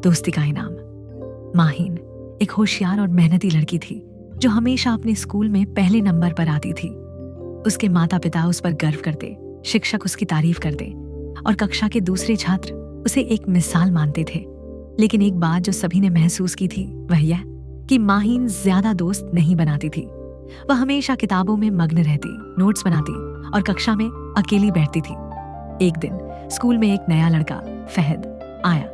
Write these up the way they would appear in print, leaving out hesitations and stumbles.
दोस्ती का इनाम। माहिन एक होशियार और मेहनती लड़की थी जो हमेशा अपने स्कूल में पहले नंबर पर आती थी। उसके माता पिता उस पर गर्व करते, शिक्षक उसकी तारीफ करते और कक्षा के दूसरे छात्र उसे एक मिसाल मानते थे। लेकिन एक बात जो सभी ने महसूस की थी वह यह कि माहिन ज्यादा दोस्त नहीं बनाती थी। वह हमेशा किताबों में मग्न रहती, नोट्स बनाती और कक्षा में अकेली बैठती थी। एक दिन स्कूल में एक नया लड़का फहद आया।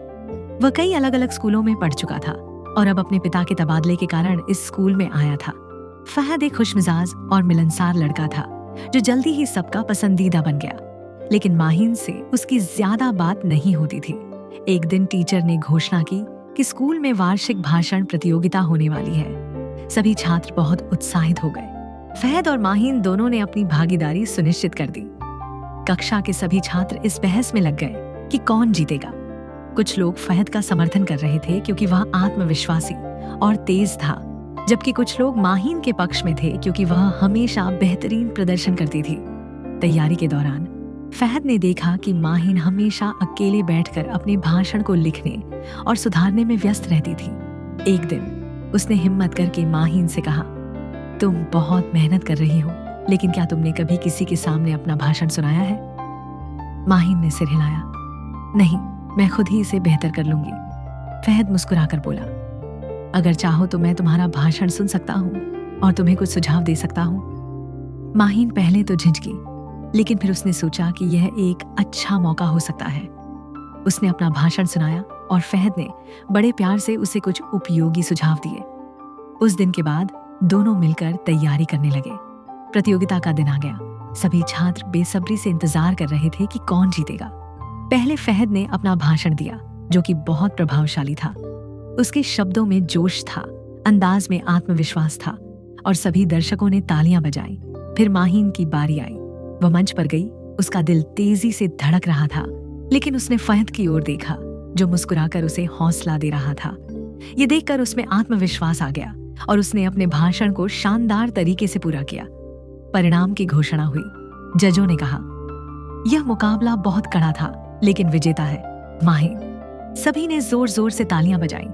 वह कई अलग अलग स्कूलों में पढ़ चुका था और अब अपने पिता के तबादले के कारण इस स्कूल में आया था। फहद एक खुशमिजाज और मिलनसार लड़का था जो जल्दी ही सबका पसंदीदा बन गया। लेकिन माहिन से उसकी ज्यादा बात नहीं होती थी। एक दिन टीचर ने घोषणा की कि स्कूल में वार्षिक भाषण प्रतियोगिता होने वाली है। सभी छात्र बहुत उत्साहित हो गए। फहद और माहिन दोनों ने अपनी भागीदारी सुनिश्चित कर दी। कक्षा के सभी छात्र इस बहस में लग गए कि कौन जीतेगा। कुछ लोग फहद का समर्थन कर रहे थे क्योंकि वह आत्मविश्वासी और तेज था, जबकि कुछ लोग माहिन के पक्ष में थे क्योंकि वह हमेशा बेहतरीन प्रदर्शन करती थी। तैयारी के दौरान फहद ने देखा कि माहिन हमेशा अकेले बैठकर अपने भाषण को लिखने और सुधारने में व्यस्त रहती थी। एक दिन उसने हिम्मत करके माहिन से कहा, तुम बहुत मेहनत कर रही हो, लेकिन क्या तुमने कभी किसी के सामने अपना भाषण सुनाया है? माहिन ने सिर हिलाया। नहीं, मैं खुद ही इसे बेहतर कर लूंगी। फहद मुस्कुराकर बोला, अगर चाहो तो मैं तुम्हारा भाषण सुन सकता हूँ और तुम्हें कुछ सुझाव दे सकता हूँ। माहिन पहले तो झिझकी, लेकिन फिर उसने सोचा कि यह एक अच्छा मौका हो सकता है। उसने अपना भाषण सुनाया और फहद ने बड़े प्यार से उसे कुछ उपयोगी सुझाव दिए। उस दिन के बाद दोनों मिलकर तैयारी करने लगे। प्रतियोगिता का दिन आ गया। सभी छात्र बेसब्री से इंतजार कर रहे थे कि कौन जीतेगा। पहले फहद ने अपना भाषण दिया, जो कि बहुत प्रभावशाली था। उसके शब्दों में जोश था, अंदाज में आत्मविश्वास था और सभी दर्शकों ने तालियां बजाई। फिर माहिन की बारी आई। वह मंच पर गई। उसका दिल तेजी से धड़क रहा था, लेकिन उसने फहद की ओर देखा जो मुस्कुराकर उसे हौसला दे रहा था। ये देखकर उसमें आत्मविश्वास आ गया और उसने अपने भाषण को शानदार तरीके से पूरा किया। परिणाम की घोषणा हुई। जजों ने कहा, यह मुकाबला बहुत कड़ा था, लेकिन विजेता है माहिन। सभी ने जोर जोर से तालियां बजाई।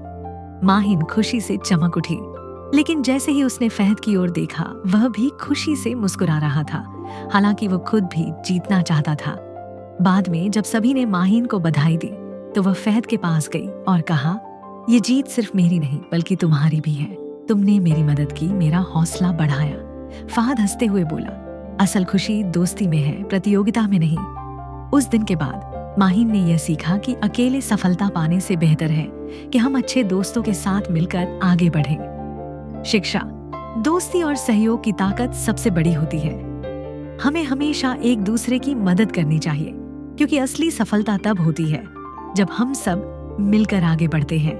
माहिन खुशी से चमक उठी, लेकिन जैसे ही उसने फहद की ओर देखा, वह भी खुशी से मुस्कुरा रहा था, हालांकि वह खुद भी जीतना चाहता था। बाद में जब सभी ने माहिन को बधाई दी, तो वह फहद के पास गई और कहा, यह जीत सिर्फ मेरी नहीं बल्कि तुम्हारी भी है। तुमने मेरी मदद की, मेरा हौसला बढ़ाया। फहद हंसते हुए बोला, असल खुशी दोस्ती में है, प्रतियोगिता में नहीं। उस दिन के बाद माहिन ने यह सीखा कि अकेले सफलता पाने से बेहतर है कि हम अच्छे दोस्तों के साथ मिलकर आगे बढ़ें। शिक्षा, दोस्ती और सहयोग की ताकत सबसे बड़ी होती है। हमें हमेशा एक दूसरे की मदद करनी चाहिए, क्योंकि असली सफलता तब होती है जब हम सब मिलकर आगे बढ़ते हैं।